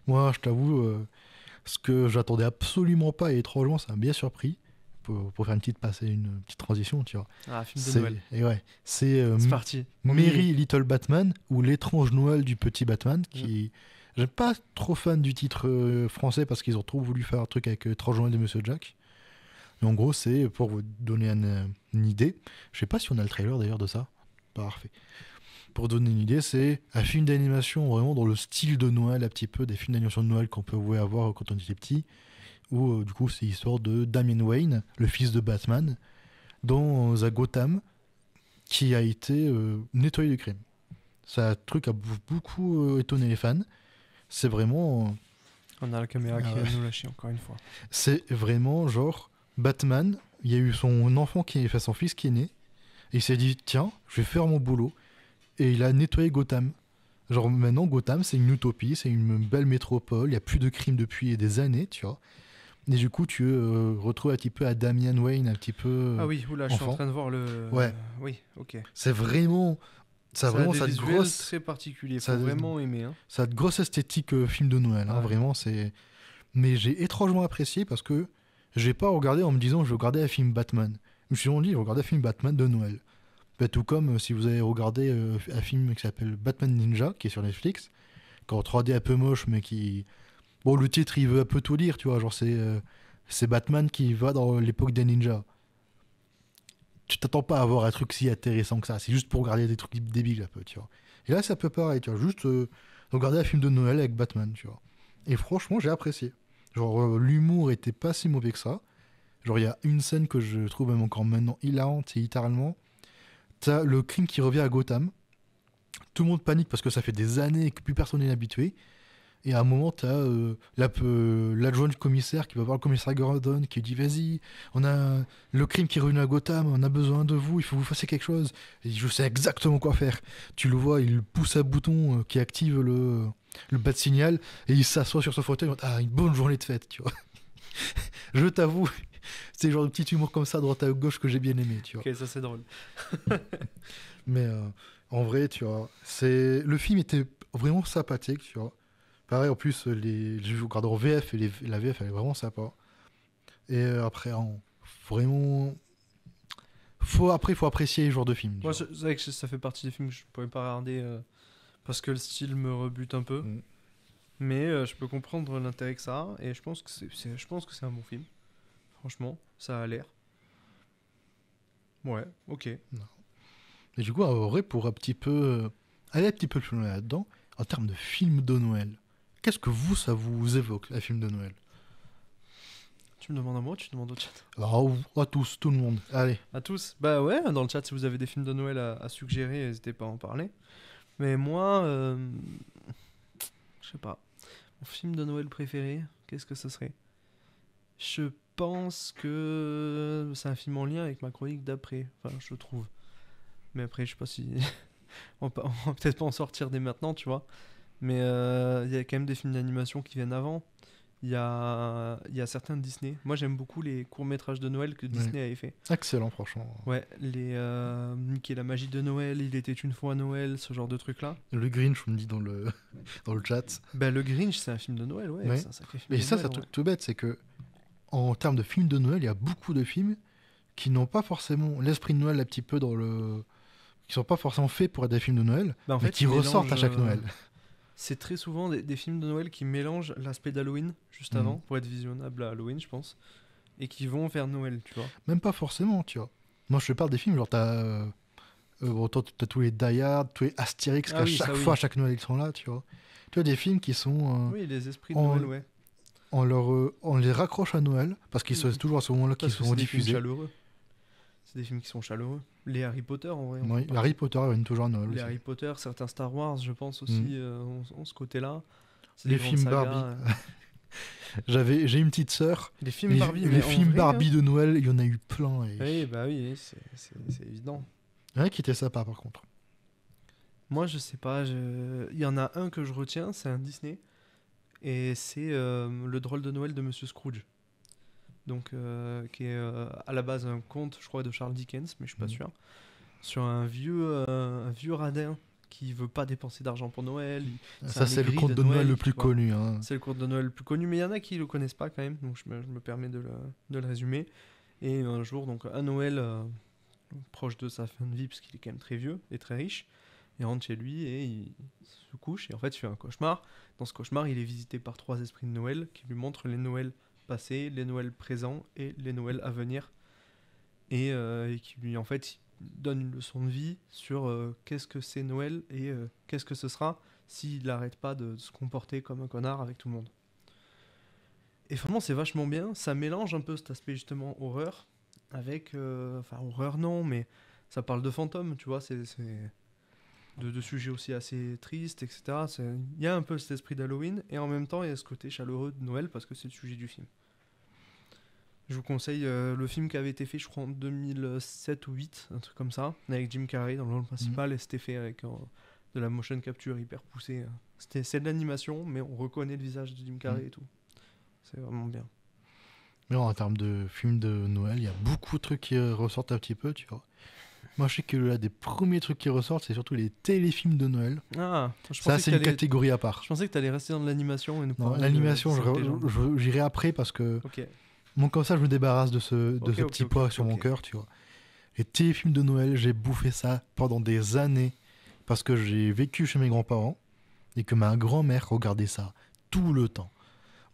Moi, je t'avoue, ce que j'attendais absolument pas et étrangement, ça m'a bien surpris. Pour faire une petite transition, tu vois. Ah, film de Noël. C'est C'est parti. On y est. Merry Little Batman ou l'étrange Noël du petit Batman, Mm. qui... J'aime pas trop fan du titre français parce qu'ils ont trop voulu faire un truc avec étrange Noël de Monsieur Jack. Mais en gros, c'est pour vous donner une idée. Je sais pas si on a le trailer d'ailleurs de ça. Parfait. Pour donner une idée, c'est un film d'animation vraiment dans le style de Noël, un petit peu des films d'animation de Noël qu'on pouvait avoir quand on était petit. Où du coup, c'est l'histoire de Damian Wayne, le fils de Batman, dans un Gotham qui a été nettoyé du crime. Ça, truc a beaucoup étonné les fans. C'est vraiment, On a la caméra qui ouais. va nous lâcher encore une fois. c'est vraiment genre Batman. Il y a eu son enfant enfin son fils qui est né. Et il s'est dit tiens, je vais faire mon boulot. Et il a nettoyé Gotham. Genre maintenant Gotham c'est une utopie, c'est une belle métropole. Il y a plus de crimes depuis des années, tu vois. Et du coup tu retrouves un petit peu à Damian Wayne, un petit peu Ah oui, oula, je suis en enfant. train de voir le. Ouais. Oui, ok. C'est vraiment ça a Ça a vraiment des cette visuels grosse très particuliers. ça Faut vraiment aimer. Hein. cette grosse esthétique film de Noël. Hein, Ouais. vraiment c'est. Mais j'ai étrangement apprécié parce que j'ai pas regardé en me disant je vais regarder un film Batman. Je me suis dit je vais regarder un film Batman de Noël. Bah, tout comme si vous avez regardé un film qui s'appelle Batman Ninja qui est sur Netflix, qui est en 3D un peu moche mais qui bon le titre il veut un peu tout dire tu vois genre c'est Batman qui va dans l'époque des ninjas. Tu t'attends pas à avoir un truc si intéressant que ça, c'est juste pour regarder des trucs débiles un peu tu vois. Et là c'est un peu pareil tu vois juste regarder un film de Noël avec Batman tu vois. Et franchement j'ai apprécié. Genre l'humour était pas si mauvais que ça. Genre il y a une scène que je trouve même encore maintenant hilarante, c'est littéralement t'as le crime qui revient à Gotham. Tout le monde panique parce que ça fait des années que plus personne n'est habitué. Et à un moment, t'as l'adjoint du commissaire qui va voir le commissaire Gordon qui dit vas-y, on a le crime qui revient à Gotham, on a besoin de vous, il faut que vous fassiez quelque chose. Et je sais exactement quoi faire. Tu le vois, il pousse un bouton qui active le bas de signal et il s'assoit sur son fauteuil. Ah, une bonne journée de fête, tu vois. Je t'avoue, c'est le genre de petit humour comme ça, droite à gauche, que j'ai bien aimé, tu vois. Ok, ça c'est drôle. Mais en vrai, tu vois, le film était vraiment sympathique, tu vois. Pareil, en plus, je regarde en VF et la VF, elle est vraiment sympa. Et après, vraiment, il faut apprécier les genres de films. Moi, c'est vrai que ça fait partie des films que je pourrais pas regarder parce que le style me rebute un peu. Mm. Mais je peux comprendre l'intérêt que ça a et je pense que je pense que c'est un bon film. Franchement, ça a l'air. Ouais, ok. Et du coup, en vrai, pour un petit peu aller un petit peu plus loin là-dedans, en termes de film de Noël, qu'est-ce que ça vous évoque, un film de Noël? Tu me demandes à moi, tu demandes au chat. Alors, à tous, tout le monde. Allez. À tous. Bah ouais, dans le chat, si vous avez des films de Noël à suggérer, n'hésitez pas à en parler. Mais moi, je sais pas. Mon film de Noël préféré, qu'est-ce que ce serait? Je pense que c'est un film en lien avec ma chronique d'après. Enfin, je trouve. Mais après, je sais pas si. On va peut-être pas en sortir dès maintenant, tu vois. Mais il y a quand même des films d'animation qui viennent avant. Il y a certains de Disney. Moi, j'aime beaucoup les courts-métrages de Noël que Disney avait fait. Excellent, franchement. Ouais, les Mickey la magie de Noël, il était une fois Noël, ce genre de trucs-là. Le Grinch, on me dit dans le, dans le chat. Bah, le Grinch, c'est un film de Noël, ouais. Ouais. C'est un sacré film Mais de ça, Noël, c'est un ouais. truc tout bête, c'est que en termes de films de Noël, il y a beaucoup de films qui n'ont pas forcément l'esprit de Noël un petit peu dans le... qui sont pas forcément faits pour être des films de Noël, Bah, en mais fait, qui ils ressortent à mélangent, chaque Noël. c'est très souvent des films de Noël qui mélangent l'aspect d'Halloween juste Mhm. avant, pour être visionnable à Halloween, je pense, et qui vont vers Noël, tu vois. Même pas forcément, tu vois. Moi, je te parle des films, genre bon, toi, t'as tous les Die Hard, tous les Astérix, Ah qu'à oui, chaque ça oui. fois, à chaque Noël, ils sont là, tu vois. Tu vois, des films qui sont... Oui, les esprits de en, Noël, ouais. on les raccroche à Noël, parce qu'ils sont Mhm. toujours à ce moment-là qu'ils Parce que sont c'est des films diffusés. chaleureux. C'est des films qui sont chaleureux. Les Harry Potter, en vrai. on Oui, peut parler. Harry Potter, ils viennent toujours à Noël Les aussi. Harry Potter, certains Star Wars, je pense aussi, Mhm. ont ce côté-là. C'est Les des grandes films sagas. Barbie. J'ai une petite sœur. Les films Barbie, mais Les en films vrai, Barbie de Noël, il y en a eu plein. hein. Oui, bah oui, c'est évident. Il y en a qui étaient sympas par contre. Moi, je sais pas. Il y en a un que je retiens, c'est un Disney. Et c'est Le drôle de Noël de Monsieur Scrooge. Donc, qui est à la base un conte, je crois, de Charles Dickens, mais je suis pas Mhm. sûr. Sur un vieux radin qui veut pas dépenser d'argent pour Noël. Ça, c'est le aigri conte de Noël le tu plus vois. connu. Hein. C'est le conte de Noël le plus connu, mais il y en a qui le connaissent pas quand même, donc je me permets de le résumer. Et un jour, donc à Noël, proche de sa fin de vie, parce qu'il est quand même très vieux et très riche, il rentre chez lui et il se couche, et en fait il fait un cauchemar. Dans ce cauchemar, il est visité par 3 esprits de Noël qui lui montrent les Noëls passés, les Noëls présents et les Noëls à venir. Et qui lui en fait donne une leçon de vie sur qu'est-ce que c'est Noël et qu'est-ce que ce sera s'il n'arrête pas de se comporter comme un connard avec tout le monde. Et vraiment c'est vachement bien, ça mélange un peu cet aspect justement horreur avec, enfin horreur non, mais ça parle de fantômes, tu vois, c'est de sujets aussi assez tristes, etc. Il y a un peu cet esprit d'Halloween et en même temps il y a ce côté chaleureux de Noël parce que c'est le sujet du film. Je vous conseille le film qui avait été fait, je crois, en 2007 ou 2008, un truc comme ça, avec Jim Carrey dans le rôle principal, et c'était fait avec de la motion capture hyper poussée. C'est de l'animation, mais on reconnaît le visage de Jim Carrey et tout. C'est vraiment bien. Mais en termes de films de Noël, il y a beaucoup de trucs qui ressortent un petit peu, tu vois. Moi, je sais que là, des premiers trucs qui ressortent, c'est surtout les téléfilms de Noël. Ah, Ça, c'est une catégorie à part. Je pensais que tu allais rester dans l'animation. Non, l'animation, j'irai après parce que... Ok. Bon, comme ça, je me débarrasse de ce petit poids sur mon cœur, tu vois. Les téléfilms de Noël, j'ai bouffé ça pendant des années parce que j'ai vécu chez mes grands-parents et que ma grand-mère regardait ça tout le temps.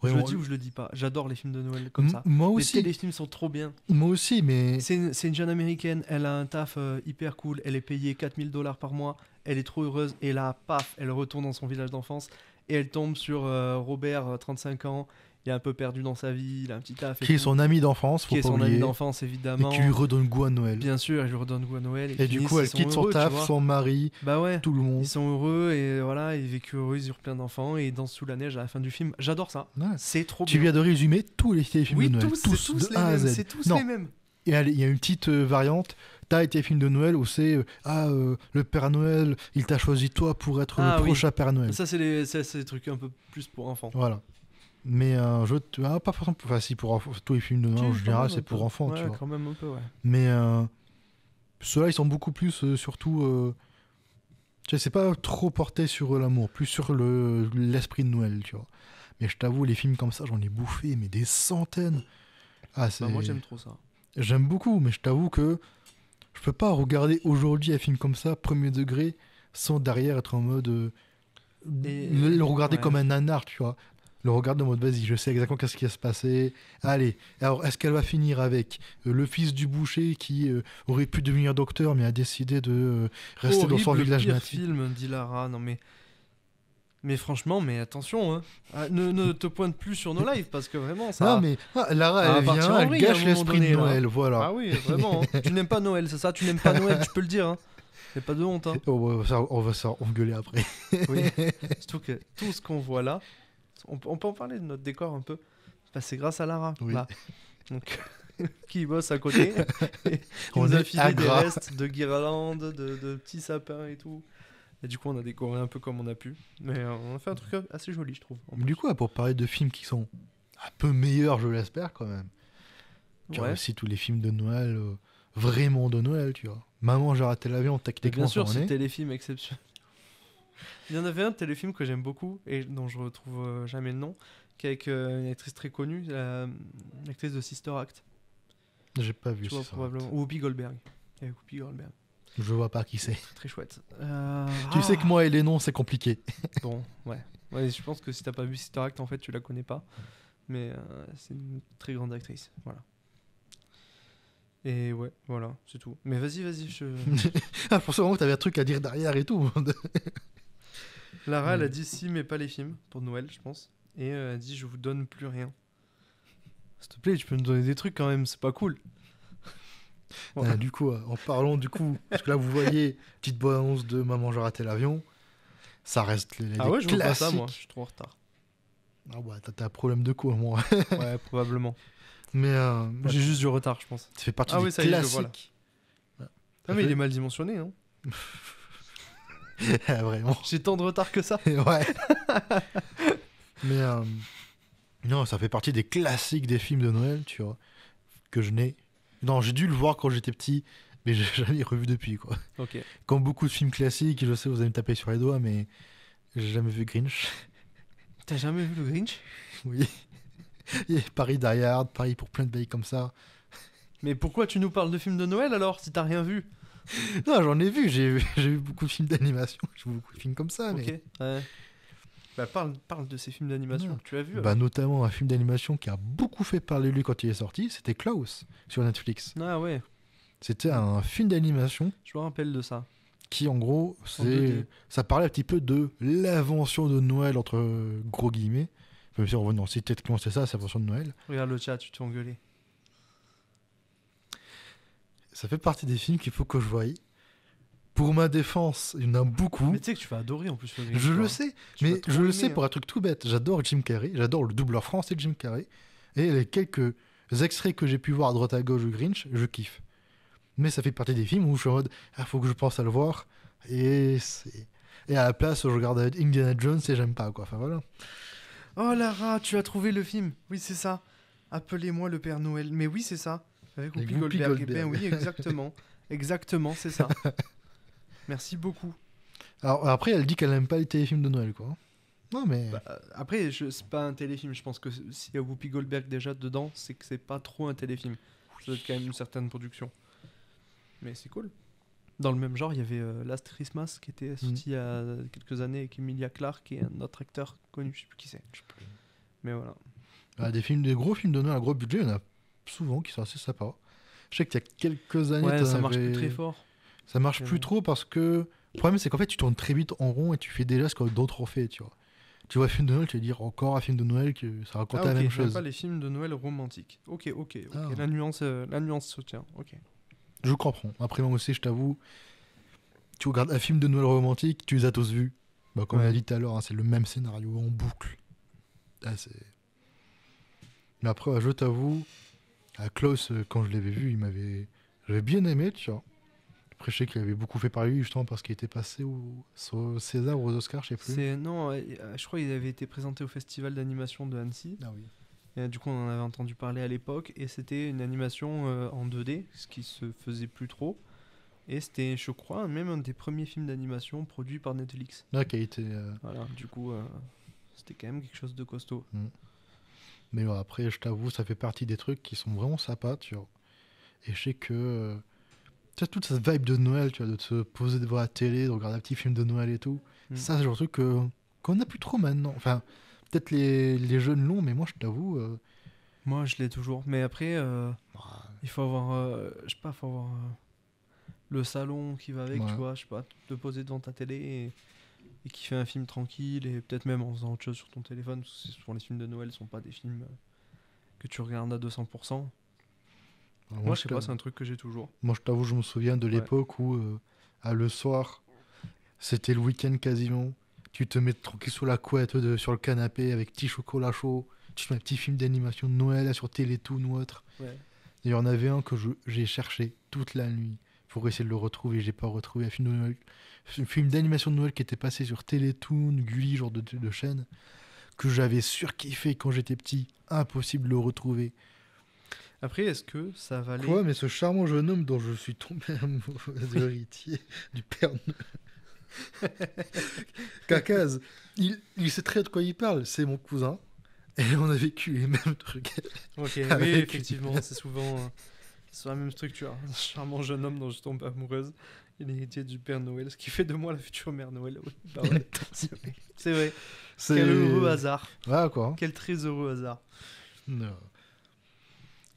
Vraiment, je le dis ou je le dis pas. J'adore les films de Noël comme ça. Moi aussi. Les téléfilms sont trop bien. Moi aussi, mais... C'est une jeune américaine, elle a un taf hyper cool, elle est payée $4000 par mois, elle est trop heureuse, et là, paf, elle retourne dans son village d'enfance, et elle tombe sur Robert, 35 ans, il est un peu perdu dans sa vie, il a un petit taf. Qui est son ami d'enfance, faut pas oublier. Qui est son ami d'enfance, évidemment. Et qui lui redonne goût à Noël. Bien sûr, il lui redonne goût à Noël. Et du coup, elle quitte son taf, son mari, bah ouais, tout le monde. Ils sont heureux, et voilà, ils vécurent heureux, ils eurent plein d'enfants, et ils dansent sous la neige à la fin du film. J'adore ça. Ouais. C'est trop bien. Tu viens de résumer tous les téléfilms de Noël. Tous de les A à Z. C'est tous les mêmes. Et il y a une petite variante. T'as les téléfilms de Noël où c'est le Père Noël, il t'a choisi toi pour être le prochain Père Noël. Ça, c'est des trucs un peu plus pour enfants. Voilà. Mais pas forcément, enfin si pour enfants, tous les films de Noël en général c'est pour enfants, ouais, tu vois. Quand même un peu, ouais. Mais ceux-là ils sont beaucoup plus surtout, tu sais, c'est pas trop porté sur l'amour, plus sur l'esprit de Noël, tu vois. Mais je t'avoue, les films comme ça, j'en ai bouffé, mais des centaines. Ah, moi j'aime trop ça. J'aime beaucoup, mais je t'avoue que je peux pas regarder aujourd'hui un film comme ça, premier degré, sans derrière être en mode le regarder comme un nanar, tu vois. Le regarder en mode vas-y, je sais exactement qu'est-ce qui va se passer. Allez, alors est-ce qu'elle va finir avec le fils du boucher qui aurait pu devenir docteur mais a décidé de rester dans son village natif. Film, dit Lara, non mais franchement, mais attention, hein. Ne te pointe plus sur nos lives parce que vraiment ça. Non mais Lara, elle gâche l'esprit de Noël, voilà. Ah oui, vraiment. Hein. Tu n'aimes pas Noël, c'est ça? Tu n'aimes pas Noël, tu peux le dire. Hein. Y a pas de honte. Hein. On va s'engueuler après. Oui. Surtout que tout ce qu'on voit là, on peut en parler de notre décor un peu. Bah, c'est grâce à Lara. Oui. Là. Donc, qui bosse à côté. Et qui nous a filé des restes de guirlandes, de petits sapins et tout. Et du coup, on a décoré un peu comme on a pu. Mais on a fait un truc assez joli, je trouve. Du coup, pour parler de films qui sont un peu meilleurs, je l'espère quand même. Tu as aussi tous les films de Noël, vraiment de Noël, tu vois. Maman, j'ai raté l'avion, techniquement. Bien sûr, c'est téléfilm exceptionnel. Il y en avait un téléfilm que j'aime beaucoup et dont je retrouve jamais le nom, qui est avec une actrice très connue, l'actrice de Sister Act. J'ai pas vu ça. Probablement. Ou Whoopi Goldberg. Avec Whoopi Goldberg. Je vois pas qui c'est. Très, très chouette. Tu sais que moi et les noms, c'est compliqué. Bon, ouais. Je pense que si t'as pas vu Sister Act, en fait, tu la connais pas. Mais c'est une très grande actrice. Voilà. Et ouais, voilà, c'est tout. Mais vas-y, je pensais vraiment que t'avais un truc à dire derrière et tout. Lara, elle a dit si, mais pas les films, pour Noël, je pense. Et elle a dit je vous donne plus rien. S'il te plaît, tu peux nous donner des trucs quand même, c'est pas cool. Voilà. Du coup, en parlant parce que là vous voyez, petite bande-annonce de Maman, j'ai raté l'avion. Ça reste les ouais, je classiques. vois pas ça, moi, je suis trop en retard. Ah ouais, t'as un problème de quoi, moi. Ouais, probablement. Mais j'ai juste du retard, je pense. Ça fait partie des classiques. Ah mais il est mal dimensionné, hein. Vraiment. J'ai tant de retard que ça. Ouais. Mais non, ça fait partie des classiques des films de Noël, tu vois, que je n'ai. Non, j'ai dû le voir quand j'étais petit Mais j'ai jamais revu depuis, quoi. Ok. Comme beaucoup de films classiques, je sais, vous allez me taper sur les doigts, mais j'ai jamais vu Grinch. T'as jamais vu le Grinch? Oui. Et Paris Die Hard, Paris pour plein de bails comme ça. Mais pourquoi tu nous parles de films de Noël alors, si t'as rien vu? Non, j'en ai vu, j'ai vu beaucoup de films d'animation, j'ai vu beaucoup de films comme ça, Ok, mais... ouais. Bah parle de ces films d'animation Non. que tu as vus. Bah, notamment un film d'animation qui a beaucoup fait parler de lui quand il est sorti, c'était Klaus, sur Netflix. Ah ouais, C'était un film d'animation je me rappelle de ça. qui, en gros, En 2D. ça parlait un petit peu de l'invention de Noël, entre gros guillemets. Même si, non, si techniquement c'est ça, c'est l'invention de Noël. Regarde le chat, tu t'es engueulé. Ça fait partie des films qu'il faut que je voie. Pour ma défense, il y en a beaucoup. Mais tu sais que tu vas adorer en plus le Grinch. Je toi, le hein. sais, Tu vas mais trop je le aimer, sais hein. pour un truc tout bête. J'adore Jim Carrey, j'adore le doubleur français de Jim Carrey. Et les quelques extraits que j'ai pu voir à droite à gauche de Grinch, je kiffe. Mais ça fait partie des films où je suis en mode, ah, faut que je pense à le voir. Et à la place, je regarde Indiana Jones et j'aime pas, quoi. Enfin voilà. Oh Lara, tu as trouvé le film. Oui, c'est ça. Appelez-moi le Père Noël. Mais oui, c'est ça. Avec Avec Whoopi Whoopi Goldberg. Eh Goldberg. ben oui, exactement. Exactement, c'est ça. Merci beaucoup. Alors après, elle dit qu'elle n'aime pas les téléfilms de Noël, quoi. Non, mais. Bah, après, c'est pas un téléfilm. Je pense que s'il y a Whoopi Goldberg déjà dedans, c'est que c'est pas trop un téléfilm. Ça doit être quand même une certaine production. Mais c'est cool. Dans le même genre, il y avait Last Christmas qui était sorti il y a quelques années avec Emilia Clarke et un autre acteur connu, je sais plus qui c'est. Mais voilà. Des gros films de Noël à gros budget, il y en a souvent qui sont assez sympas. Je sais qu'il y a quelques années, Ouais, t'en ça marche avais- plus très fort. Ça marche Mais plus bon. trop parce que. Le problème, c'est qu'en fait, tu tournes très vite en rond et tu fais déjà ce que d'autres ont fait, tu vois. Tu vois un film de Noël, tu vas dire encore un film de Noël que ça raconte Ah la ok, même j'aime chose. pas les films de Noël romantiques. Ok. Ah. La nuance se tient. Ok. Je comprends. Après, moi aussi, je t'avoue, tu regardes un film de Noël romantique, tu les as tous vus. Bah, comme on Ouais. a dit tout à l'heure, hein, c'est le même scénario en boucle. Ah, mais après, ouais, je t'avoue, à Klaus, quand je l'avais vu, j'avais bien aimé, tu vois. Après, je sais qu'il avait beaucoup fait parler de lui, justement, parce qu'il était passé au César ou aux Oscars, je sais plus. Non, je crois qu'il avait été présenté au festival d'animation de Annecy. Ah oui. Et, du coup, on en avait entendu parler à l'époque. Et c'était une animation en 2D, ce qui se faisait plus trop. Et c'était, je crois, même un des premiers films d'animation produits par Netflix. Là, qui a été. Voilà, du coup, c'était quand même quelque chose de costaud. Mais ouais, après, je t'avoue, ça fait partie des trucs qui sont vraiment sympas, tu vois. Et je sais que. Tu as toute cette vibe de Noël, tu vois, de te poser devant la télé, de regarder un petit film de Noël et tout. Mm. Ça, c'est le genre de truc qu'on n'a plus trop maintenant. Enfin, peut-être les jeunes l'ont, mais moi, je t'avoue. Moi, je l'ai toujours. Mais après, il faut avoir, je sais pas, faut avoir le salon qui va avec, Ouais. tu vois, je sais pas, te poser devant ta télé et qui fait un film tranquille et peut-être même en faisant autre chose sur ton téléphone, parce que souvent les films de Noël sont pas des films que tu regardes à 200%. Moi, je sais pas, c'est un truc que j'ai toujours. Moi, je t'avoue, je me souviens de l'époque où, le soir, c'était le week-end quasiment. Tu te mets tranquille sous la couette sur le canapé avec petit chocolat chaud. Tu fais un petit film d'animation de Noël là, sur Télétoon ou autre. Ouais. Il y en avait un que j'ai cherché toute la nuit pour essayer de le retrouver. J'ai pas retrouvé un film d'animation de Noël qui était passé sur Télétoon, Gulli, genre de chaîne, que j'avais surkiffé quand j'étais petit. Impossible de le retrouver. Après, est-ce que ça valait... Quoi, mais ce charmant jeune homme dont je suis tombé amoureux, héritier du Père Noël. Cacaz, il sait très de quoi il parle. C'est mon cousin. Et on a vécu les mêmes trucs. Ok, oui, Avec- effectivement, c'est souvent sur la même structure. Un charmant jeune homme dont je tombe amoureuse, et l'héritier du Père Noël, ce qui fait de moi la future mère Noël. Oui, bah ouais, c'est vrai. C'est vrai. Quel heureux hasard. Voilà quoi. Quel très heureux hasard. Non.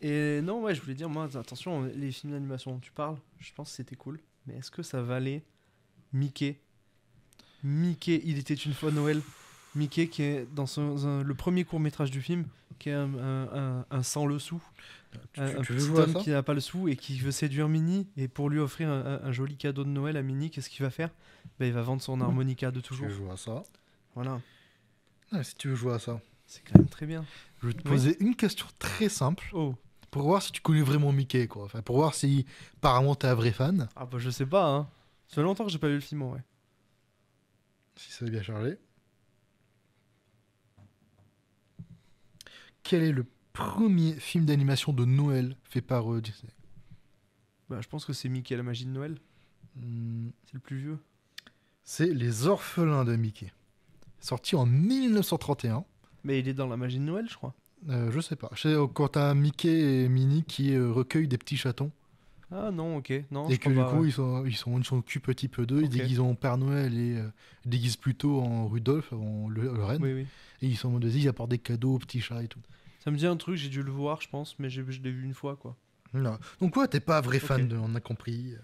Et non, ouais, je voulais dire, moi, attention, les films d'animation dont tu parles, je pense que c'était cool. Mais est-ce que ça valait Mickey? Mickey, il était une fois Noël. Mickey qui est dans le premier court-métrage du film, qui est un sans le sou. Un tu veux petit jouer à homme ça qui n'a pas le sou et qui veut séduire Minnie. Et pour lui offrir un joli cadeau de Noël à Minnie, qu'est-ce qu'il va faire? Ben, il va vendre son harmonica de Tu toujours. veux jouer à ça? Voilà, Ouais, si tu veux jouer à ça. c'est quand même très bien. Je vais te Oui. poser une question très simple Oh, pour voir si tu connais vraiment Mickey, quoi. Enfin, pour voir si apparemment t'es un vrai fan, ah bah je sais pas, hein. Ça fait longtemps que j'ai pas vu le film, ouais. si ça est bien chargé. Quel est le premier film d'animation de Noël fait par Disney? Bah, je pense que c'est Mickey et la magie de Noël. Hmm, C'est le plus vieux. C'est Les Orphelins de Mickey. Sorti en 1931. Mais il est dans la magie de Noël, je crois. Je sais pas. Je sais, quand t'as Mickey et Minnie qui recueillent des petits chatons. Ah non, ok. Non, Et je que crois du pas, coup, ouais. ils sont occupent petit peu d'eux. Ils Ok. déguisent en Père Noël et ils déguisent plutôt en Rudolph, en le reine. Oui, oui. Et ils sont en mode vas-y, ils apportent des cadeaux aux petits chats et tout. Ça me dit un truc, j'ai dû le voir, je pense, mais je l'ai vu une fois, quoi. Voilà. Donc ouais, t'es pas un vrai fan Ok. de, on a compris.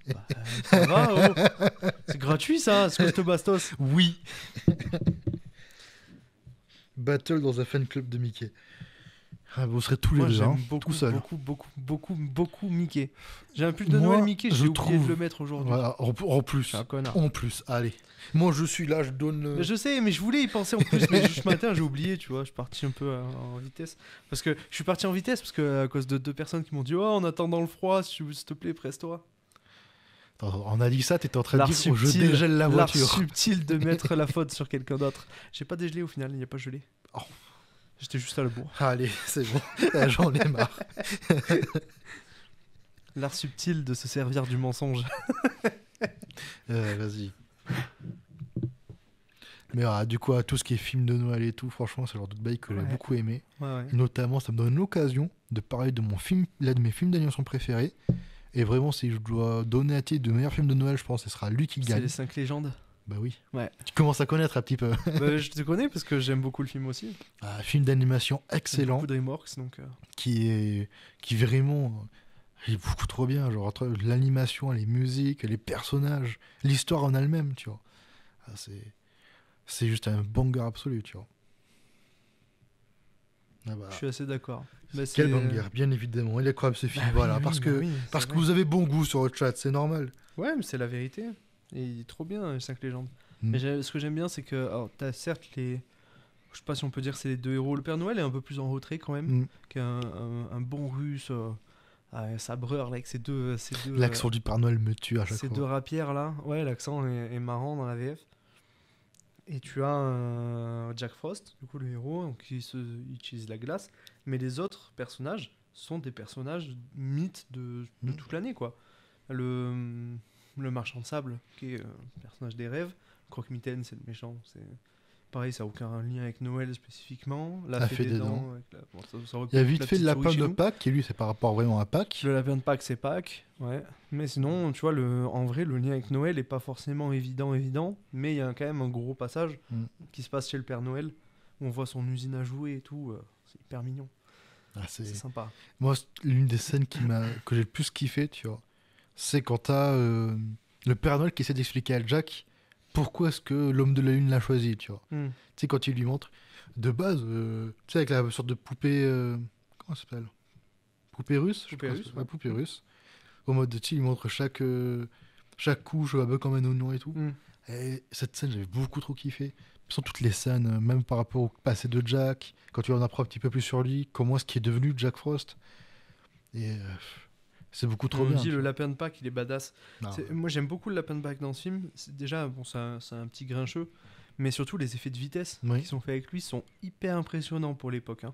Bah, ça va, oh. C'est gratuit, ça, ce Costo Bastos. Oui. Battle dans un fan club de Mickey. Ah, vous serez tous les Moi, deux, j'aime hein, beaucoup, tout seul. beaucoup Mickey. J'ai un pull de Moi, Noël Mickey, je j'ai oublié de trouve- le mettre aujourd'hui. Voilà, en Je plus. suis un connard. En plus, allez. Moi, je suis là, je donne. Mais je sais, mais je voulais y penser en plus, mais juste ce matin, j'ai oublié, tu vois. Je suis parti un peu en vitesse. Parce que je suis parti en vitesse parce que à cause de 2 personnes qui m'ont dit, oh, en attendant le froid, s'il te plaît, presse-toi. Attends, on a dit ça, t'étais en train de L'art dire oh, je subtil, dégèle la l'art voiture. subtil de mettre la faute sur quelqu'un d'autre. J'ai pas dégelé au final, il n'y a pas gelé. Oh. J'étais juste à la bourre. Allez, c'est bon. Ah, j'en ai marre. L'art subtil de se servir du mensonge. Vas-y. Mais du coup, tout ce qui est film de Noël et tout, franchement, c'est le genre de bail que j'ai Ouais. beaucoup aimé. Ouais. Et notamment, ça me donne l'occasion de parler de mon film, l'un de mes films d'animation préférés. Et vraiment, si je dois donner un titre de meilleur film de Noël, je pense que ce sera lui qui C'est gagne. les 5 légendes. Bah oui. Ouais. Tu commences à connaître un petit peu. Bah, je te connais parce que j'aime beaucoup le film aussi. Un film d'animation J'aime excellent beaucoup DreamWorks, donc. qui vraiment il est beaucoup trop bien. Genre, entre l'animation, les musiques, les personnages, l'histoire en elle-même, tu vois. Ah, c'est juste un banger absolu, tu vois. Ah bah, Je suis assez d'accord. Bah, quel c'est- banger, bien évidemment. Il est incroyable ce film, Bah voilà. oui, parce oui, que, bah oui, c'est parce que vrai. vous avez bon goût sur le chat, c'est normal. Ouais, mais c'est la vérité. Et il est trop bien, les 5 légendes. Mm. Mais ce que j'aime bien, c'est que. Alors, t'as certes les. Je sais pas si on peut dire que c'est les 2 héros. Le Père Noël est un peu plus en retrait quand même. Mm. Qu'un un bon russe. Sabreur, là, avec ses deux. L'accent du Père Noël me tue à chaque Ces fois. deux rapières là, ouais, l'accent est marrant dans la VF. Et tu as Jack Frost, du coup le héros, donc il utilise la glace. Mais les autres personnages sont des personnages mythes de Mhm. toute l'année, quoi. Le marchand de sable, qui est le personnage des rêves. Croque-Mitaine, c'est le méchant. C'est pareil, ça n'a aucun lien avec Noël spécifiquement. La fée des dents. Bon, ça aurait Il y a pu être vite la fait le petite lapin souris chez de nous. Pâques, qui lui, c'est par rapport vraiment à Pâques. Le lapin de Pâques, c'est Pâques, ouais. Mais sinon, tu vois, en vrai, le lien avec Noël est pas forcément évident, mais il y a quand même un gros passage Mm. qui se passe chez le Père Noël, où on voit son usine à jouets et tout. C'est hyper mignon, Ah, c'est sympa. Moi, l'une des scènes que j'ai le plus kiffé, tu vois, c'est quand t'as le Père Noël qui essaie d'expliquer à Jack pourquoi est-ce que l'homme de la lune l'a choisi, tu vois. Hmm. Tu sais, quand il lui montre, de base, tu sais, avec la sorte de poupée, comment ça s'appelle? Poupée russe? Poupée russe, ouais. ouais. Poupée russe. Au mode, tu sais, il montre chaque couche, un peu comme un oignon et tout. Hmm. Et cette scène, j'avais beaucoup trop kiffé. Sans toutes les scènes, même par rapport au passé de Jack, quand tu en apprends un petit peu plus sur lui, comment est-ce qu'il est devenu Jack Frost. Et c'est beaucoup trop On bien. dit tu le vois. lapin de Pâques, il est badass. Non, Moi, j'aime beaucoup le lapin de Pâques dans ce film. Déjà, bon, c'est un petit grincheux, mais surtout les effets de vitesse Oui. qui sont faits avec lui sont hyper impressionnants pour l'époque. Hein.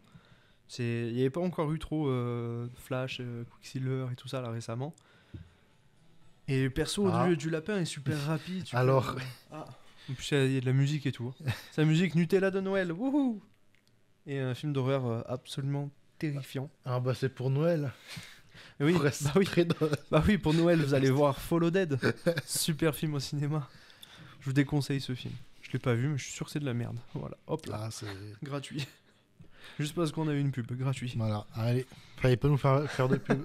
Il n'y avait pas encore eu trop Flash, Quicksilver et tout ça là récemment. Et le perso Ah. du lapin est super rapide. super- Alors. En plus, il y a de la musique et tout. Hein. C'est la musique Nutella de Noël. Wouhou. Et un film d'horreur absolument terrifiant. Ah bah c'est pour Noël. Et oui, Pour rester bah oui. très dans- Bah oui, pour Noël, vous allez voir Follow Dead. Super film au cinéma. Je vous déconseille ce film. Je l'ai pas vu, mais je suis sûr que c'est de la merde. Voilà, hop là, Ah, c'est... gratuit. Juste parce qu'on a eu une pub, gratuit. Voilà, allez. Fallait pas nous faire de pub.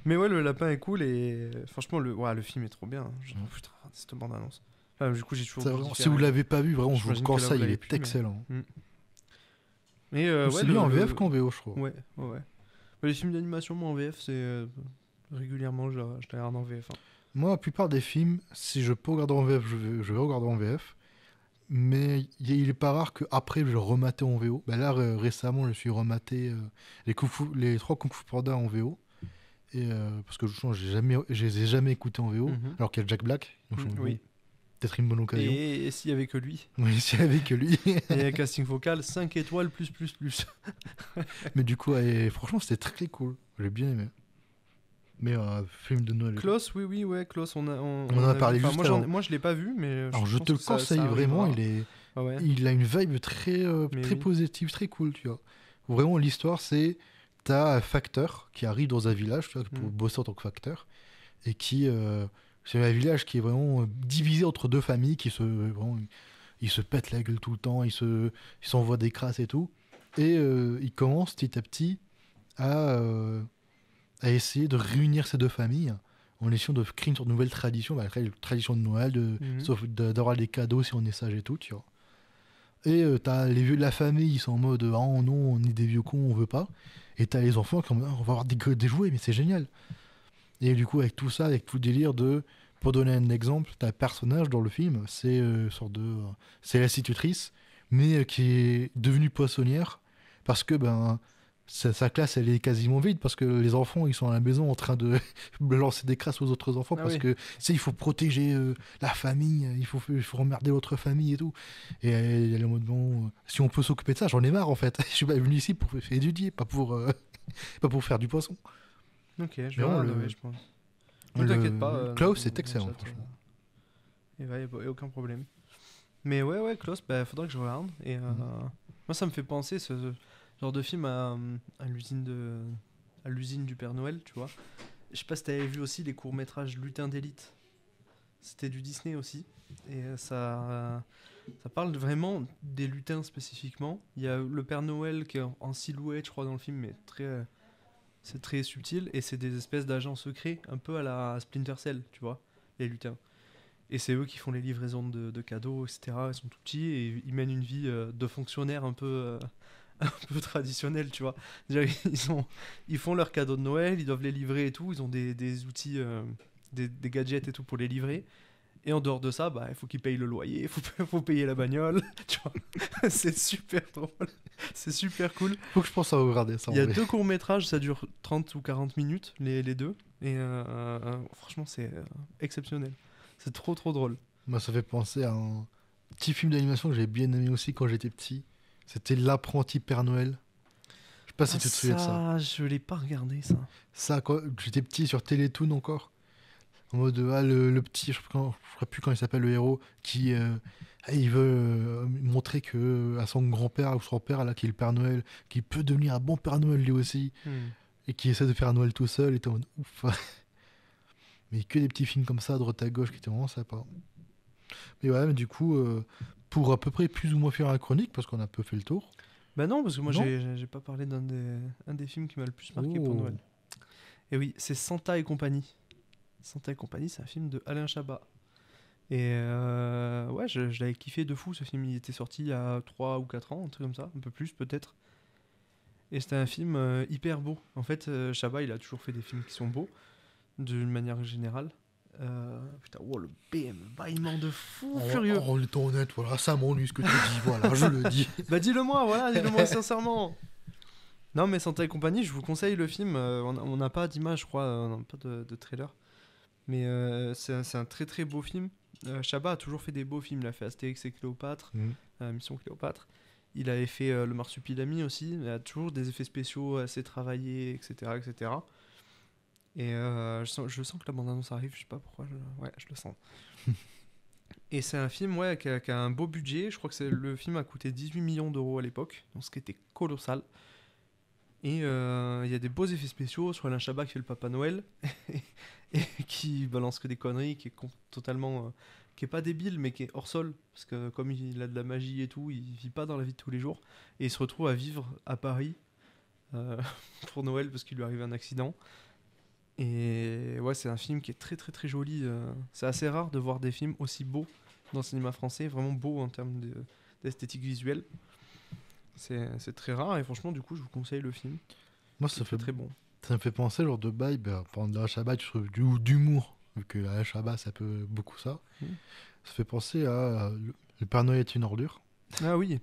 Mais ouais, le lapin est cool et franchement, le film est trop bien. Putain, cette bande-annonce. Enfin, du coup, j'ai toujours. C'est envie vraiment- d'y si faire vous un- l'avez pas vu, vraiment, je vous J'imagine que là, conseille, vous il l'avez est plus, mais- excellent. Mais C'est ouais, mieux en VF qu'en VO, je trouve. Ouais. Mais les films d'animation, moi en VF, c'est régulièrement, je les regarde en VF. Hein. Moi, la plupart des films, si je peux regarder en VF, je vais regarder en VF. Mais il est pas rare qu'après, je le remate en VO. Ben là, récemment, je suis rematé les 3 Kung Fu Panda en VO. Et, parce que je les ai jamais écoutés en VO. Mhm. Alors qu'il y a Jack Black. Donc, je me dis, Oui. bon, peut-être une bonne occasion. Et s'il y avait que lui, Oui, s'il y avait que lui. et un casting vocal 5 étoiles plus. Mais du coup, franchement, c'était très cool. J'ai bien aimé. Mais film de Noël. Klaus, oui, ouais, Klaus, On en a parlé vu. Enfin, juste avant. moi, je l'ai pas vu, mais Alors je pense te le que ça conseille vraiment, arrivera. Ah ouais, il a une vibe très, mais très oui. positive, très cool, tu vois. Vraiment, l'histoire, c'est t'as un facteur qui arrive dans un village, tu vois, pour Mm. bosser en tant que facteur, et qui, c'est un village qui est vraiment divisé entre deux familles qui vraiment, ils se pètent la gueule tout le temps, ils s'envoient des crasses et tout, et ils commencent petit à petit à, euh, à essayer de réunir ces deux familles en essayant de créer une sorte de nouvelle tradition, bah, la tradition de Noël, Mhm. d'avoir des cadeaux si on est sage et tout, tu vois. Et t'as les vieux de la famille, ils sont en mode ah non, on est des vieux cons, on veut pas. Et t'as les enfants qui sont en mode ah, on va avoir des jouets, mais c'est génial. Et du coup, avec tout ça, avec tout le délire de. Pour donner un exemple, t'as un personnage dans le film, c'est c'est l'institutrice, mais qui est devenue poissonnière parce que ben sa classe elle est quasiment vide parce que les enfants ils sont à la maison en train de lancer des crasses aux autres enfants Ah parce oui. que il faut protéger la famille, il faut emmerder l'autre famille et tout. Et elle est en mode bon, si on peut s'occuper de ça, j'en ai marre en fait. Je suis pas venu ici pour étudier, pas pour pas pour faire du poisson. Ok, je Mais vais bon, regarder, ouais, je pense. Ne t'inquiète pas, Klaus c'est dans le excellent chat, franchement. et ouais, y a aucun problème. Mais ouais, Klaus, bah, faudra que je regarde. Et Mhm. moi, ça me fait penser ce genre de film à à l'usine du Père Noël, tu vois. Je sais pas si t'avais vu aussi les courts-métrages Lutin d'élite. C'était du Disney aussi. Et ça parle vraiment des lutins spécifiquement. Il y a le Père Noël qui est en silhouette, je crois, dans le film, mais c'est très subtil. Et c'est des espèces d'agents secrets, un peu à la Splinter Cell, tu vois, les lutins. Et c'est eux qui font les livraisons de cadeaux, etc. Ils sont tout petits et ils mènent une vie de fonctionnaire un peu traditionnelle, tu vois. Déjà, ils font leurs cadeaux de Noël, ils doivent les livrer et tout. Ils ont des outils, des gadgets et tout pour les livrer. Et en dehors de ça, bah, il faut qu'ils payent le loyer, faut payer la bagnole, tu vois. C'est super drôle, c'est super cool. Faut que je pense à regarder ça Il en y a vrai. deux courts-métrages, ça dure 30 ou 40 minutes, les deux. Et franchement, c'est exceptionnel. C'est trop drôle. Moi, ça fait penser à un petit film d'animation que j'ai bien aimé aussi quand j'étais petit. C'était L'apprenti Père Noël. Je sais pas si Ah tu te souviens de ça. ça, je l'ai pas regardé ça. Ça, quand j'étais petit sur Télétoon encore. En mode, ah, le petit, je ne sais plus quand il s'appelle le héros, qui il veut montrer que à son grand-père ou son père, là, qui est le Père Noël, qu'il peut devenir un bon Père Noël lui aussi, Hmm. et qui essaie de faire Noël tout seul, et t'es en mode ouf. Mais que des petits films comme ça, à droite à gauche, qui étaient vraiment sympas. Mais ouais, mais du coup, pour à peu près plus ou moins faire la chronique, parce qu'on a un peu fait le tour, Bah non, parce que moi non? j'ai pas parlé un des films qui m'a le plus marqué pour Oh. Noël. Et oui, c'est Santa et compagnie. Santa et compagnie, c'est un film de Alain Chabat. Et ouais, je l'avais kiffé de fou ce film. Il était sorti il y a 3 ou 4 ans, un truc comme ça, un peu plus peut-être. Et c'était un film hyper beau. En fait, Chabat, il a toujours fait des films qui sont beaux, d'une manière générale. Putain, oh le BM, bâillement de fou furieux. En étant honnête, voilà, ça m'ennuie ce que tu dis, voilà, je le dis. Bah dis-le-moi, voilà, dis-le-moi sincèrement. Non mais Santa et compagnie, je vous conseille le film. On n'a pas d'image, je crois, on n'a pas de trailer. Mais c'est un très très beau film. Chabat a toujours fait des beaux films. Il a fait Astérix et Cléopâtre, Mhm. Mission Cléopâtre. Il avait fait Le Marsupilami aussi. Il a toujours des effets spéciaux assez travaillés, etc. etc. Et je sens que la bande-annonce arrive, je sais pas pourquoi. Ouais, je le sens. Et c'est un film ouais, qui a un beau budget. Je crois que le film a coûté 18 millions d'euros à l'époque, donc ce qui était colossal. Et il y a des beaux effets spéciaux sur Alain Chabat qui fait le Papa Noël et qui balance que des conneries, qui est totalement. Qui est pas débile, mais qui est hors sol. Parce que comme il a de la magie et tout, il vit pas dans la vie de tous les jours. Et il se retrouve à vivre à Paris euh, pour Noël parce qu'il lui arrive un accident. Et ouais, c'est un film qui est très joli. C'est assez rare de voir des films aussi beaux dans le cinéma français, vraiment beaux en termes d'esthétique visuelle. C'est très rare et franchement, du coup, je vous conseille le film. Moi, Qui est très bon. ça me fait penser, genre de bail, bah, pendant la Shabbat, je trouve d'humour, vu que la Shabbat, ça peut beaucoup ça. Mhm. Ça fait penser à Le Père Noël est une ordure. Ah oui,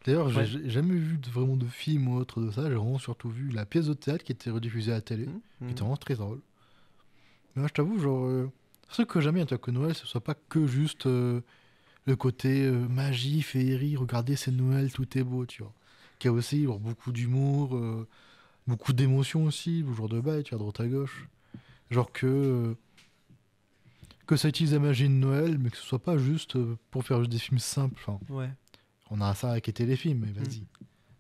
D'ailleurs, ouais. j'ai jamais vu vraiment de film ou autre de ça. J'ai vraiment surtout vu la pièce de théâtre qui était rediffusée à la télé, Mhm. qui était Mhm. vraiment très drôle. Mais moi, je t'avoue, genre, ce que j'aime bien, toi, que Noël, ce soit pas que juste le côté magie, féerie, regardez, c'est Noël, tout est beau, tu vois. Qu'il y a aussi genre, beaucoup d'humour. Beaucoup d'émotions aussi, toujours de bail, tu vas à droite à gauche. Genre que ça utilise la magie de Noël, mais que ce soit pas juste pour faire juste des films simples. Enfin, Ouais. on a ça avec les téléfilms, mais vas-y.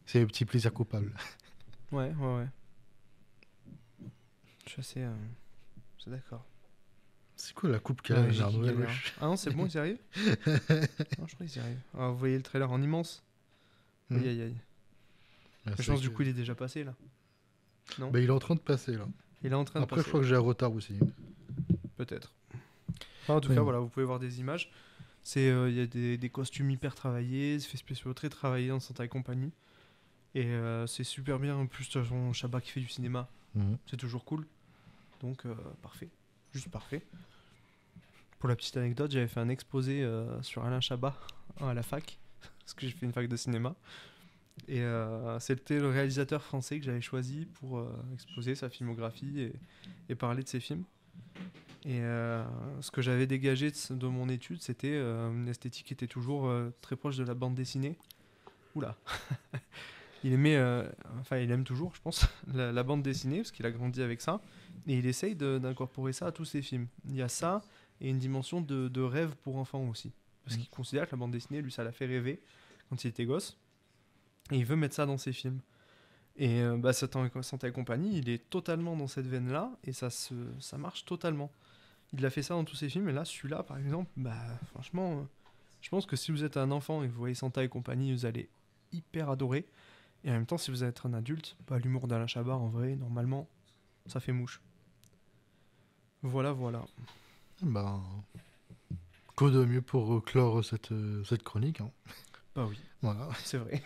C'est le petit plaisir coupable. Ouais, ouais, ouais. Je suis assez d'accord. C'est quoi la coupe qu'elle La a, magie Gérard qui Noël, galère. wesh. Ah non, c'est bon, ils y arrivent. Non, je crois qu'ils y arrivent. Ah, vous voyez le trailer en immense. Aïe, Hmm. aïe, aïe. Ouais, Mais je c'est pense du que- coup, il est déjà passé là. Non, Bah, il est en train de passer là. il est en train de Après, je passer. crois que j'ai un retard aussi. Peut-être. Enfin, en tout Mais cas, bon. voilà, vous pouvez voir des images. Il y a des costumes hyper travaillés, des effets spéciaux très travaillés dans Santa et compagnie. Et c'est super bien. En plus, de toute façon, Chabat qui fait du cinéma, Mhm. c'est toujours cool. Donc, parfait. Juste parfait. Pour la petite anecdote, j'avais fait un exposé sur Alain Chabat à la fac, parce que j'ai fait une fac de cinéma. Et c'était le réalisateur français que j'avais choisi pour exposer sa filmographie et parler de ses films. Et ce que j'avais dégagé de mon étude, c'était une esthétique qui était toujours très proche de la bande dessinée. Oula. Il aimait, enfin il aime toujours, je pense, la bande dessinée, parce qu'il a grandi avec ça. Et il essaye d'incorporer ça à tous ses films. Il y a ça et une dimension de rêve pour enfants aussi. Parce qu'il considère que la bande dessinée, lui, ça l'a fait rêver quand il était gosse. Et il veut mettre ça dans ses films. Et Santa et compagnie, il est totalement dans cette veine-là, et ça marche totalement. Il a fait ça dans tous ses films, et là, celui-là, par exemple, bah franchement, je pense que si vous êtes un enfant et que vous voyez Santa et compagnie, vous allez hyper adorer. Et en même temps, si vous êtes un adulte, bah, l'humour d'Alain Chabat, en vrai, normalement, ça fait mouche. Voilà, voilà. Bah, quoi de mieux pour clore cette chronique, hein. Bah oui, Voilà. c'est vrai.